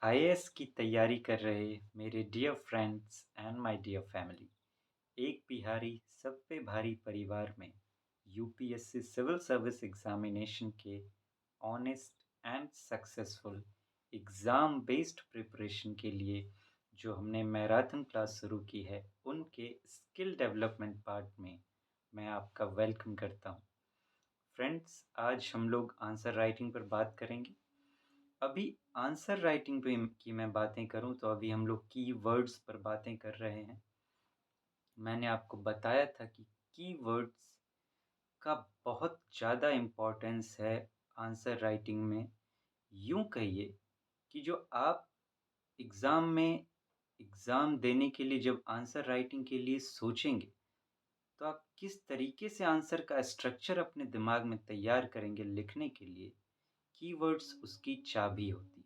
IAS की तैयारी कर रहे मेरे dear friends and my dear family, एक बिहारी सब पे भारी परिवार में यूपीएससी सिविल सर्विस एग्जामिनेशन के honest and successful exam based preparation के लिए जो हमने मैराथन क्लास शुरू की है, उनके स्किल डेवलपमेंट पार्ट में मैं आपका वेलकम करता हूँ। फ्रेंड्स, आज हम लोग आंसर राइटिंग पर बात करेंगे। अभी आंसर राइटिंग पे की मैं बातें करूँ तो अभी हम लोग कीवर्ड्स पर बातें कर रहे हैं। मैंने आपको बताया था कि कीवर्ड्स का बहुत ज़्यादा इम्पोर्टेंस है आंसर राइटिंग में। यूँ कहिए कि जो आप एग्ज़ाम में एग्ज़ाम देने के लिए जब आंसर राइटिंग के लिए सोचेंगे, तो आप किस तरीके से आंसर का स्ट्रक्चर अपने दिमाग में तैयार करेंगे लिखने के लिए, कीवर्ड्स उसकी चाबी होती है।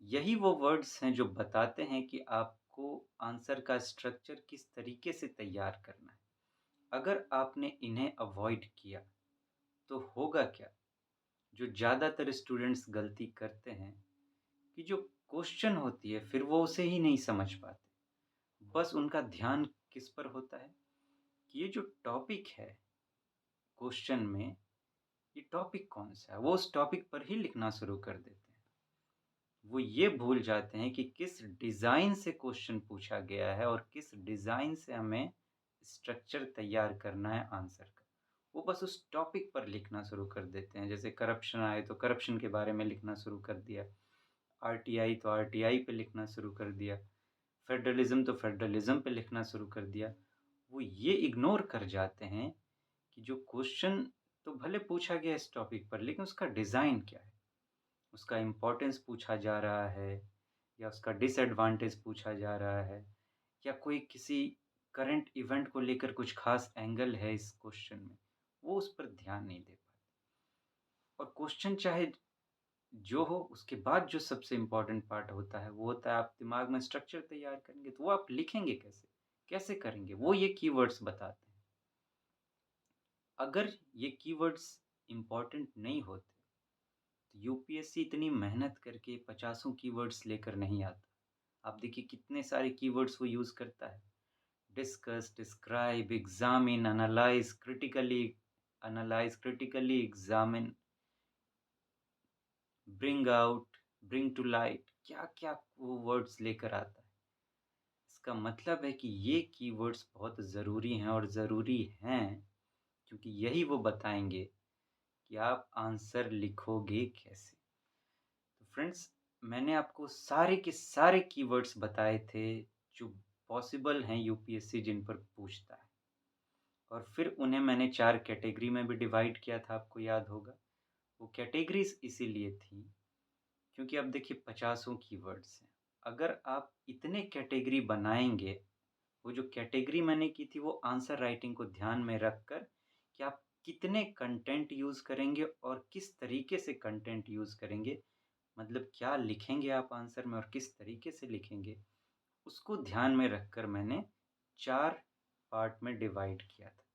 यही वो वर्ड्स हैं जो बताते हैं कि आपको आंसर का स्ट्रक्चर किस तरीके से तैयार करना है। अगर आपने इन्हें अवॉइड किया तो होगा क्या? जो ज़्यादातर स्टूडेंट्स गलती करते हैं कि जो क्वेश्चन होती है फिर वो उसे ही नहीं समझ पाते। बस उनका ध्यान किस पर होता है कि ये जो टॉपिक है क्वेश्चन में, ये टॉपिक कौन-सा है? वो उस टॉपिक पर ही लिखना शुरू कर देते हैं। वो ये भूल जाते हैं कि किस डिज़ाइन से क्वेश्चन पूछा गया है और किस डिज़ाइन से हमें स्ट्रक्चर तैयार करना है आंसर का। वो बस उस टॉपिक पर लिखना शुरू कर देते हैं। जैसे करप्शन आए तो करप्शन के बारे में लिखना शुरू कर दिया, आरटीआई तो आरटीआई पे लिखना शुरू कर दिया, फेडरलिज़्म तो फेडरलिज़्म पे लिखना शुरू कर दिया। वो ये इग्नोर कर जाते हैं कि जो क्वेश्चन तो भले पूछा गया इस टॉपिक पर, लेकिन उसका डिज़ाइन क्या है? उसका इम्पोर्टेंस पूछा जा रहा है या उसका डिसएडवांटेज पूछा जा रहा है या कोई किसी करंट इवेंट को लेकर कुछ खास एंगल है इस क्वेश्चन में, वो उस पर ध्यान नहीं दे पाते। और क्वेश्चन चाहे जो हो, उसके बाद जो सबसे इम्पोर्टेंट पार्ट होता है वो होता है आप दिमाग में स्ट्रक्चर तैयार करेंगे, तो वो आप लिखेंगे कैसे, कैसे करेंगे, वो ये कीवर्ड्स बताते हैं। अगर ये कीवर्ड्स इम्पोर्टेंट नहीं होते तो यूपीएससी इतनी मेहनत करके पचासों कीवर्ड्स लेकर नहीं आता। आप देखिए कितने सारे कीवर्ड्स वो यूज़ करता है। Discuss, describe, examine, analyse, critically examine, bring out, bring to light, क्या-क्या वो वर्ड्स लेकर आता है। इसका मतलब है कि ये कीवर्ड्स बहुत ज़रूरी हैं और ज़रूरी हैं क्योंकि यही वो बताएँगे कि आप आंसर लिखोगे कैसे। तो फ्रेंड्स, मैंने आपको सारे के सारे कीवर्ड्स बताए थे जो पॉसिबल हैं यूपीएससी जिन पर पूछता है। और फिर उन्हें मैंने 4 कैटेगरी में भी डिवाइड किया था, आपको याद होगा। वो कैटेगरीज़ इसीलिए थी क्योंकि अब देखिए पचासों कीवर्ड्स हैं। अगर आप इतने कैटेगरी बनाएँगे, वो जो कैटेगरी मैंने की थी वो आंसर राइटिंग को ध्यान में रखकर कि आप कितने कंटेंट यूज़ करेंगे और किस तरीके से कंटेंट यूज़ करेंगे, मतलब क्या लिखेंगे आप आंसर में और किस तरीके से लिखेंगे, उसको ध्यान में रखकर मैंने 4 पार्ट में डिवाइड किया था।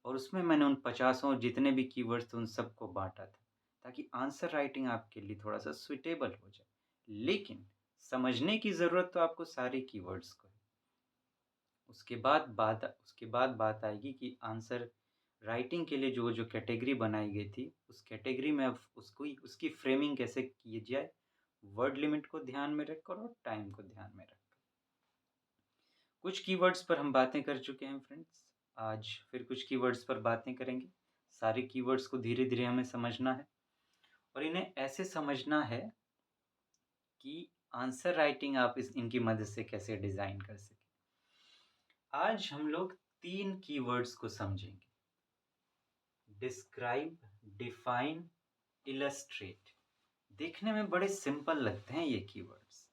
और उसमें मैंने उन पचासों जितने भी कीवर्ड्स थे उन सबको बाँटा था, ताकि आंसर राइटिंग आपके लिए थोड़ा-सा सूटेबल हो जाए। लेकिन समझने की ज़रूरत तो आपको सारे कीवर्ड्स को है। उसके बाद बात आएगी कि आंसर राइटिंग के लिए जो कैटेगरी बनाई गई थी, उस कैटेगरी में अब उसकी फ्रेमिंग कैसे की जाए, वर्ड लिमिट को ध्यान में रखकर और टाइम को ध्यान में रखकर। कुछ कीवर्ड्स पर हम बातें कर चुके हैं फ्रेंड्स, आज फिर कुछ कीवर्ड्स पर बातें करेंगे। सारे कीवर्ड्स को धीरे-धीरे हमें समझना है और इन्हें ऐसे समझना है कि आंसर राइटिंग आप इनकी मदद से कैसे डिज़ाइन कर सकें। आज हम लोग 3 कीवर्ड्स को समझेंगे। Describe, define, illustrate. देखने में बड़े सिंपल लगते हैं ये कीवर्ड्स,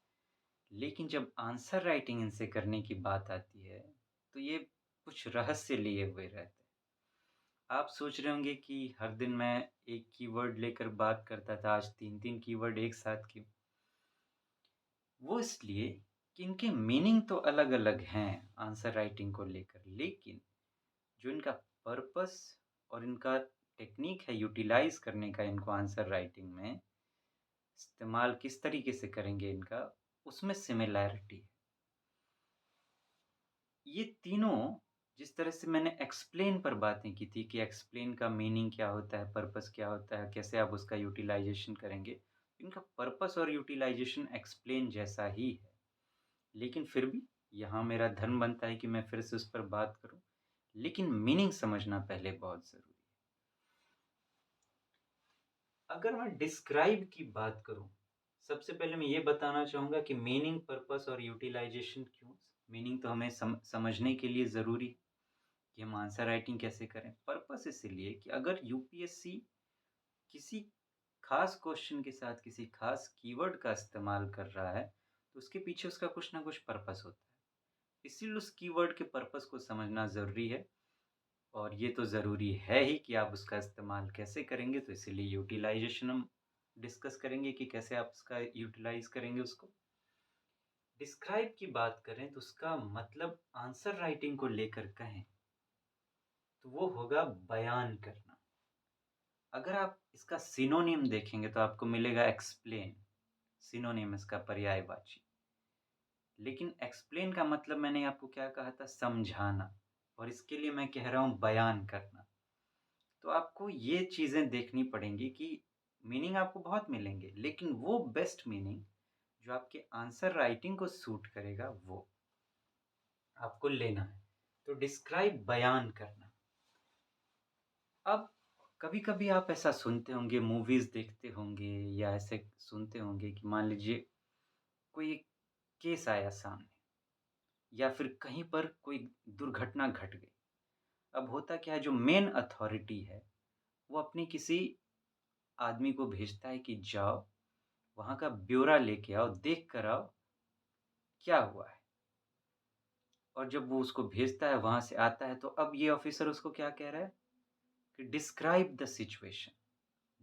लेकिन जब आंसर राइटिंग इनसे करने की बात आती है, तो ये कुछ रहस्य लिए हुए रहते हैं। आप सोच रहे होंगे कि हर दिन मैं एक कीवर्ड लेकर बात करता था, आज 3-3 कीवर्ड एक साथ क्यों? वो इसलिए कि इनके मीनिंग तो अलग-अलग हैं आंसर राइटिंग को लेकर, लेकिन जो इनका पर्पस और इनका टेक्नीक है यूटिलाइज़ करने का इनको आंसर राइटिंग में, इस्तेमाल किस तरीके से करेंगे इनका, उसमें सिमिलैरिटी है। ये तीनों जिस तरह से मैंने एक्सप्लेन पर बातें की थी कि एक्सप्लेन का मीनिंग क्या होता है, पर्पस क्या होता है, कैसे आप उसका यूटिलाइज़ेशन करेंगे, इनका पर्पस और यूटिलाइज़ेशन एक्सप्लेन जैसा ही है। लेकिन फिर भी यहाँ मेरा धर्म बनता है कि मैं फिर से उस पर बात करूँ, लेकिन मीनिंग समझना पहले बहुत ज़रूरी है। अगर मैं डिस्क्राइब की बात करूँ, सबसे पहले मैं ये बताना चाहूँगा कि मीनिंग, पर्पस और यूटिलाइज़ेशन क्यों? मीनिंग तो हमें समझने के लिए ज़रूरी है कि हम आंसर राइटिंग कैसे करें। पर्पस इसलिए कि अगर यूपीएससी किसी खास क्वेश्चन के साथ किसी खास कीवर्ड का इस्तेमाल कर रहा है, तो उसके पीछे उसका कुछ ना कुछ पर्पस होता है। इसीलिए उस कीवर्ड के पर्पस को समझना ज़रूरी है और ये तो ज़रूरी है ही कि आप उसका इस्तेमाल कैसे करेंगे, तो इसीलिए यूटिलाइज़ेशन हम डिस्कस करेंगे कि कैसे आप उसका यूटिलाइज़ करेंगे उसको। डिस्क्राइब की बात करें तो उसका मतलब आंसर राइटिंग को लेकर कहें, तो वो होगा बयान करना। अगर आप इसका सिनोनिम देखेंगे तो आपको मिलेगा एक्सप्लेन, सिनोनिम इसका पर्यायवाची। लेकिन एक्सप्लेन का मतलब मैंने आपको क्या कहा था? समझाना, और इसके लिए मैं कह रहा हूँ बयान करना। तो आपको ये चीज़ें देखनी पड़ेंगी कि मीनिंग आपको बहुत मिलेंगे, लेकिन वो बेस्ट मीनिंग जो आपके आंसर राइटिंग को सूट करेगा वो आपको लेना है। तो डिस्क्राइब बयान करना। अब कभी-कभी आप ऐसा सुनते होंगे, मूवीज़ देखते होंगे या ऐसे सुनते होंगे कि मान लीजिए कोई एक केस आया सामने या फिर कहीं पर कोई दुर्घटना घट गई। अब होता क्या है, जो मेन अथॉरिटी है, वो अपनी किसी आदमी को भेजता है कि जाओ, वहाँ का ब्यौरा लेके आओ, देख कर आओ, क्या हुआ है। और जब वो उसको भेजता है, वहाँ से आता है, तो अब ये ऑफ़िसर उसको क्या कह रहा है कि describe the situation,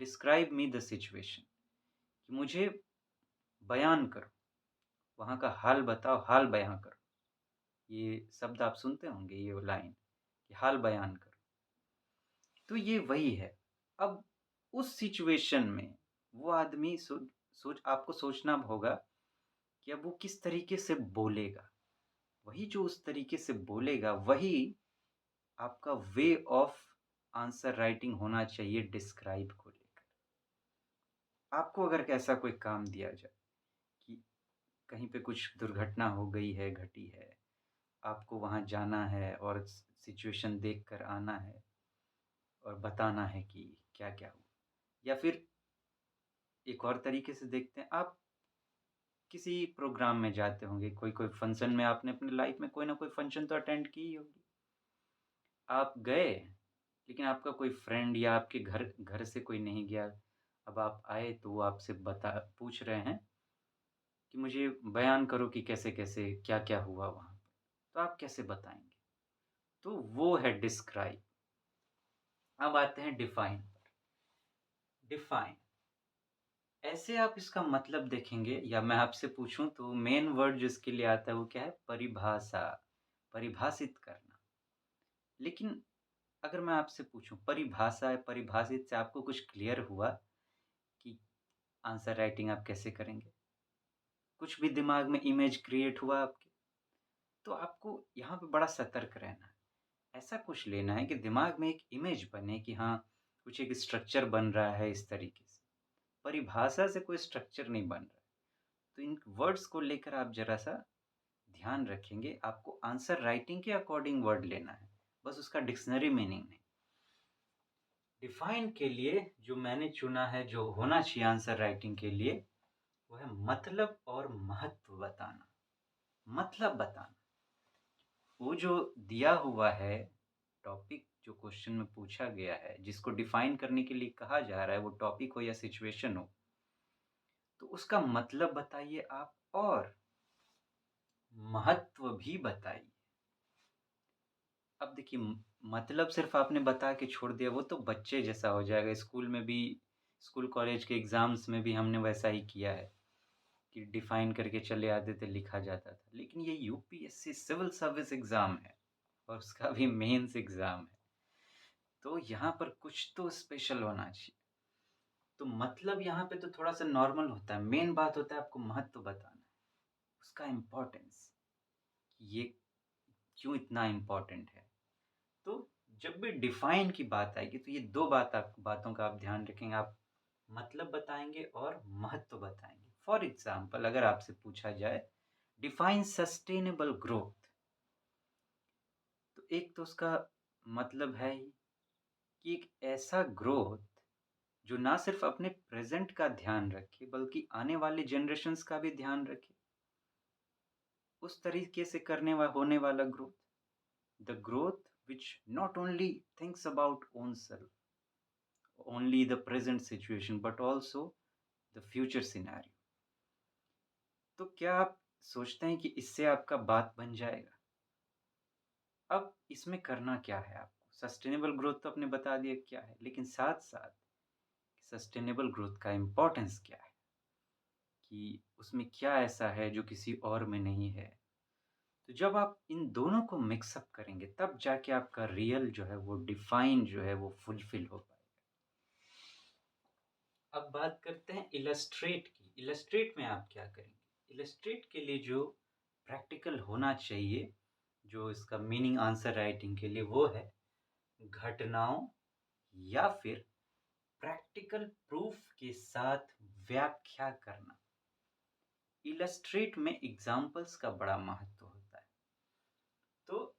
describe me the situation, कि मुझे बयान करो, वहाँ का हाल बताओ, हाल बयाँ करो। ये शब्द आप सुनते होंगे, ये लाइन कि हाल बयान करो। तो ये वही है। अब उस सिचुएशन में वो आदमी आपको सोचना होगा कि अब वो किस तरीके से बोलेगा। वही जो उस तरीके से बोलेगा, वही आपका वे ऑफ आंसर राइटिंग होना चाहिए डिस्क्राइब को लेकर। आपको अगर ऐसा कोई काम दिया जाए कि कहीं पे कुछ दुर्घटना हो गई है, घटी है, आपको वहाँ जाना है और सिचुएशन देख कर आना है और बताना है कि क्या-क्या हुआ। या फिर एक और तरीके से देखते हैं, आप किसी प्रोग्राम में जाते होंगे, कोई फंक्शन में, आपने अपनी लाइफ में कोई ना कोई फंक्शन तो अटेंड की ही होगी। आप गए, लेकिन आपका कोई फ्रेंड या आपके घर घर से कोई नहीं गया। अब आप आए तो वो आपसे पूछ रहे हैं कि मुझे बयान करो कि कैसे-कैसे, क्या-क्या हुआ वहाँ पे। तो आप कैसे बताएँगे? तो वो है डिस्क्राइब। अब आते हैं डिफाइन पर। डिफाइन, ऐसे आप इसका मतलब देखेंगे या मैं आपसे पूछूँ तो मेन वर्ड जो इसके लिए आता है वो क्या है? परिभाषा, परिभाषित करना। लेकिन अगर मैं आपसे पूछूँ परिभाषा या परिभाषित से आपको कुछ क्लियर हुआ कि आंसर राइटिंग आप कैसे करेंगे? कुछ भी दिमाग में इमेज क्रिएट हुआ आपके? तो आपको यहाँ पे बड़ा सतर्क रहना है। ऐसा कुछ लेना है कि दिमाग में एक इमेज बने कि हाँ, कुछ एक स्ट्रक्चर बन रहा है इस तरीके से। परिभाषा से कोई स्ट्रक्चर नहीं बन रहा है। तो इन वर्ड्स को लेकर आप ज़रा-सा ध्यान रखेंगे, आपको आंसर राइटिंग के अकॉर्डिंग वर्ड लेना है, बस उसका डिक्शनरी मीनिंग नहीं। डिफाइन के लिए जो मैंने चुना है, जो होना चाहिए आंसर राइटिंग के लिए, वो है मतलब और महत्व बताना। मतलब बताना, वो जो दिया हुआ है टॉपिक, जो क्वेश्चन में पूछा गया है, जिसको डिफाइन करने के लिए कहा जा रहा है, वो टॉपिक हो या सिचुएशन हो, तो उसका मतलब बताइए आप और महत्व भी बताइए। अब देखिए मतलब सिर्फ़ आपने बता के छोड़ दिया, वो तो बच्चे जैसा हो जाएगा। स्कूल में भी, स्कूल कॉलेज के एग्ज़ाम्स में भी हमने वैसा ही किया है कि डिफ़ाइन करके चले आते थे, लिखा जाता था। लेकिन ये यूपीएससी सिविल सर्विस एग्ज़ाम है और उसका भी मेंस एग्ज़ाम है। तो यहाँ पर कुछ तो स्पेशल होना चाहिए। तो मतलब यहाँ पे तो थोड़ा-सा नॉर्मल होता है, मेन बात होता है आपको महत्व बताना है, उसका इम्पोर्टेंस, ये क्यों इतना इम्पोर्टेंट है। तो जब भी डिफाइन की बात आएगी तो ये 2 बातों का आप ध्यान रखेंगे, आप मतलब बताएँगे और महत्व बताएँगे। फॉर एग्ज़ाम्पल अगर आपसे पूछा जाए डिफाइन सस्टेनेबल ग्रोथ, तो एक तो उसका मतलब है ही कि एक ऐसा ग्रोथ जो ना सिर्फ़ अपने प्रेज़ेंट का ध्यान रखे बल्कि आने वाले जनरेशंस का भी ध्यान रखे, उस तरीके से होने वाला growth. The growth which not only thinks about own self, only the present situation but also the future scenario। तो क्या आप सोचते हैं कि इससे आपका बात बन जाएगा? अब इसमें करना क्या है आपको? सस्टेनेबल ग्रोथ तो आपने बता दिया क्या है, लेकिन साथ-साथ सस्टेनेबल ग्रोथ का इम्पोर्टेंस क्या है? कि उसमें क्या ऐसा है जो किसी और में नहीं है? तो जब आप इन दोनों को मिक्स अप करेंगे तब जाके आपका रियल जो है वो डिफाइन जो है वो फुलफिल हो पाएगा। अब बात करते हैं इलस्ट्रेट की। इलस्ट्रेट में आप क्या करेंगे? इलस्ट्रेट के लिए जो प्रैक्टिकल होना चाहिए, जो इसका मीनिंग आंसर राइटिंग के लिए वो है घटनाओं या फिर प्रैक्टिकल प्रूफ के साथ व्याख्या करना। इलस्ट्रेट में एग्ज़ाम्पल्स का बड़ा महत्व होता है। तो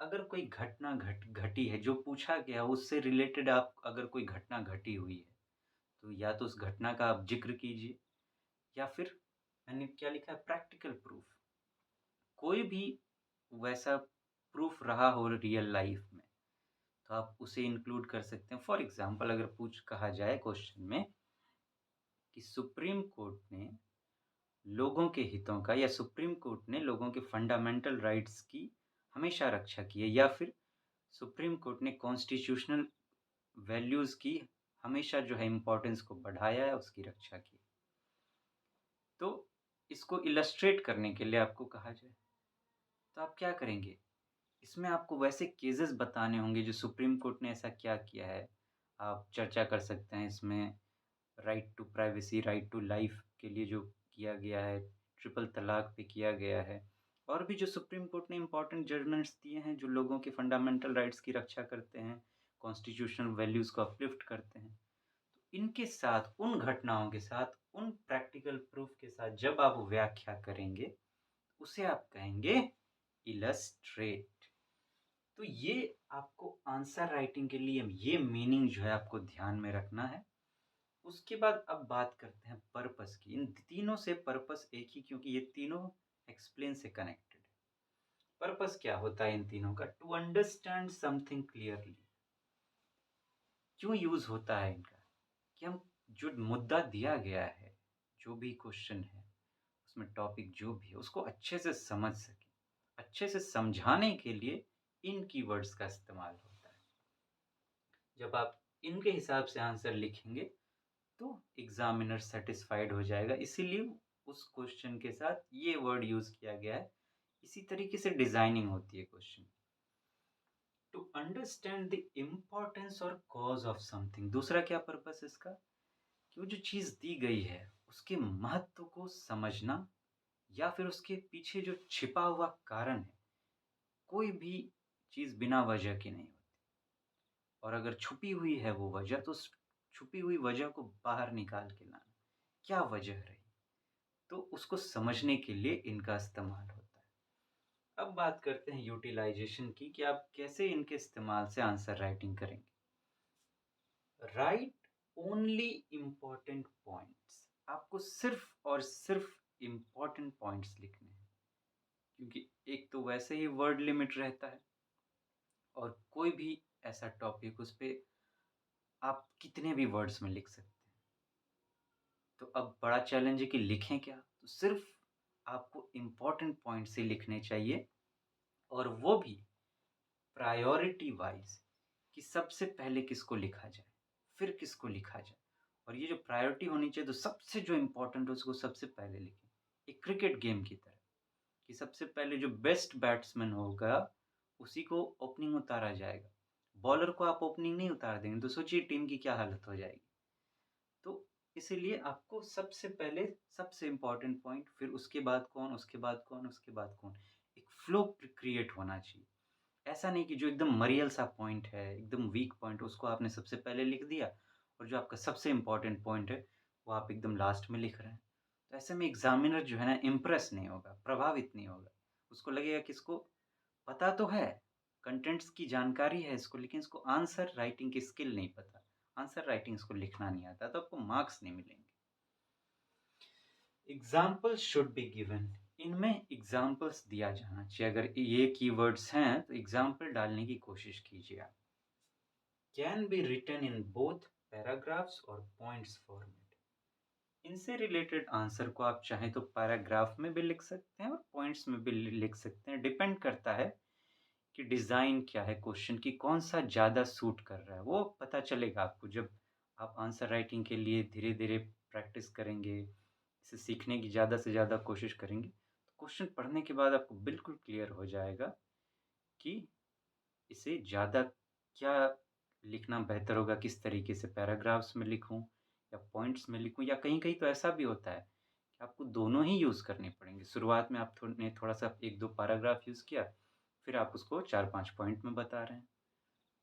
अगर कोई घटना घटी है, जो पूछा गया उससे रिलेटेड आप अगर कोई घटना घटी हुई है, तो या तो उस घटना का आप ज़िक्र कीजिए या फिर मैंने क्या लिखा है प्रैक्टिकल प्रूफ। कोई भी वैसा प्रूफ रहा हो रियल लाइफ में, तो आप उसे इंक्लूड कर सकते हैं। फॉर एग्ज़ाम्पल अगर पूछ कहा जाए क्वेश्चन में कि सुप्रीम कोर्ट ने लोगों के हितों का या सुप्रीम कोर्ट ने लोगों के फंडामेंटल राइट्स की हमेशा रक्षा की है या फिर सुप्रीम कोर्ट ने कॉन्स्टिट्यूशनल वैल्यूज़ की हमेशा जो है इम्पोर्टेंस को बढ़ाया है, उसकी रक्षा की। तो इसको इलस्ट्रेट करने के लिए आपको कहा जाए, तो आप क्या करेंगे? इसमें आपको वैसे केसेस बताने होंगे जो सुप्रीम कोर्ट ने ऐसा क्या किया है। आप चर्चा कर सकते हैं इसमें right to privacy, right to life के लिए जो किया गया है, ट्रिपल तलाक पे किया गया है और भी जो सुप्रीम कोर्ट ने इम्पोर्टेंट जजमेंट्स दिए हैं जो लोगों के फंडामेंटल राइट्स की रक्षा करते हैं, कॉन्स्टिट्यूशनल वैल्यूज़ को अपलिफ्ट करते हैं। तो इनके साथ, उन घटनाओं के साथ, उन प्रैक्टिकल प्रूफ के साथ जब आप व्याख्या करेंगे, उसे आप कहेंगे इलस्ट्रेट। तो ये आपको आंसर राइटिंग के लिए ये मीनिंग जो है आपको ध्यान में रखना है। उसके बाद अब बात करते हैं पर्पस की। इन तीनों से पर्पस एक ही, क्योंकि ये तीनों एक्सप्लेन से कनेक्टेड है। पर्पस क्या होता है इन तीनों का? To understand something clearly. क्यों यूज होता है इनका? कि हम जो मुद्दा दिया गया है, जो भी क्वेश्चन है, उसमें टॉपिक जो भी है, उसको अच्छे से समझ सकें। अच्छे से समझाने के लिए इन कीवर्ड्स का इस्तेमाल होता है। जब आप इनके हिसाब से आंसर लिखेंगे तो एग्जामिनर सेटिस्फाइड हो जाएगा। इसीलिए उस क्वेश्चन के साथ ये वर्ड यूज किया गया है। इसी तरीके से डिजाइनिंग होती है question. To understand the importance और कॉज ऑफ समथिंग। दूसरा क्या पर्पस है इसका? कि वो जो चीज दी गई है उसके महत्व को समझना या फिर उसके पीछे जो छिपा हुआ कारण है। कोई भी चीज बिना वजह की नहीं होती और अगर छुपी हुई है वो वजह, तो उस छुपी हुई वजह को बाहर निकाल के लाना। क्या वजह रही? तो उसको समझने के लिए इनका इस्तेमाल होता है। अब बात करते हैं यूटिलाइजेशन की कि आप कैसे इनके इस्तेमाल से आंसर राइटिंग करेंगे। Right only important points. आपको सिर्फ और सिर्फ इम्पॉर्टेंट पॉइंट्स लिखने हैं, क्योंकि एक तो वैसे ही वर्ड लिमिट रहता है और कोई भी ऐसा टॉपिक उस पे आप कितने भी वर्ड्स में लिख सकते हैं। तो अब बड़ा चैलेंज है कि लिखें क्या? तो सिर्फ आपको इम्पॉर्टेंट पॉइंट्स ही लिखने चाहिए और वो भी प्रायोरिटी वाइज, कि सबसे पहले किसको लिखा जाए, फिर किसको लिखा जाए। और ये जो प्रायोरिटी होनी चाहिए, तो सबसे जो इम्पोर्टेंट है उसको सबसे पहले लिखें। एक क्रिकेट गेम की तरह, कि सबसे पहले जो बेस्ट बैट्समैन होगा उसी को ओपनिंग उतारा जाएगा। बॉलर को आप ओपनिंग नहीं उतार देंगे तो सोचिए टीम की क्या हालत हो जाएगी। इसीलिए आपको सबसे पहले सबसे इम्पोर्टेंट पॉइंट, फिर उसके बाद कौन, उसके बाद कौन, उसके बाद कौन, एक फ्लो क्रिएट होना चाहिए। ऐसा नहीं कि जो एकदम मरियल सा पॉइंट है, एकदम वीक पॉइंट, उसको आपने सबसे पहले लिख दिया और जो आपका सबसे इम्पोर्टेंट पॉइंट है, वो आप एकदम लास्ट में लिख रहे हैं। तो ऐसे में एग्ज़ामिनर जो है ना इम्प्रेस नहीं होगा, प्रभावित नहीं होगा। उसको लगेगा कि इसको पता तो है, कंटेंट्स की जानकारी है इसको, लेकिन इसको आंसर राइटिंग की स्किल नहीं पता। आंसर राइटिंग इसको लिखना नहीं आता, तो आपको मार्क्स नहीं मिलेंगे। Examples should be given. इनमें एग्ज़ाम्पल्स दिया जाना चाहिए। अगर ये कीवर्ड्स हैं, तो एग्ज़ाम्पल डालने की कोशिश कीजिए आप। Can be written in both paragraphs और पॉइंट्स फॉर्मेट। इनसे रिलेटेड आंसर को आप चाहें तो पैराग्राफ में भी लिख सकते हैं और पॉइंट्स में भी लिख सकते हैं। डिपेंड करता है कि डिज़ाइन क्या है क्वेश्चन की, कौन-सा ज़्यादा सूट कर रहा है, वो पता चलेगा आपको जब आप आंसर राइटिंग के लिए धीरे-धीरे प्रैक्टिस करेंगे, इसे सीखने की ज़्यादा से ज़्यादा कोशिश करेंगे, तो क्वेश्चन पढ़ने के बाद आपको बिल्कुल क्लियर हो जाएगा कि इसे ज़्यादा क्या लिखना बेहतर होगा, किस तरीके से पैराग्राफ्स में लिखूँ या पॉइंट्स में लिखूँ, या कहीं-कहीं तो ऐसा भी होता है कि आपको दोनों ही यूज़ करने पड़ेंगे। शुरुआत में आप थोड़ा-सा 1-2 पैराग्राफ यूज़ किया, फिर आप उसको 4-5 पॉइंट में बता रहे हैं।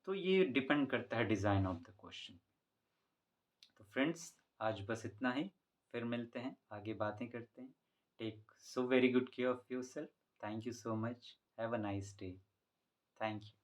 तो ये डिपेंड करता है डिज़ाइन ऑफ द क्वेश्चन। तो फ्रेंड्स, आज बस इतना ही, फिर मिलते हैं, आगे बातें करते हैं। Take so very good care of yourself. Thank you so much. Have a nice day. Thank you.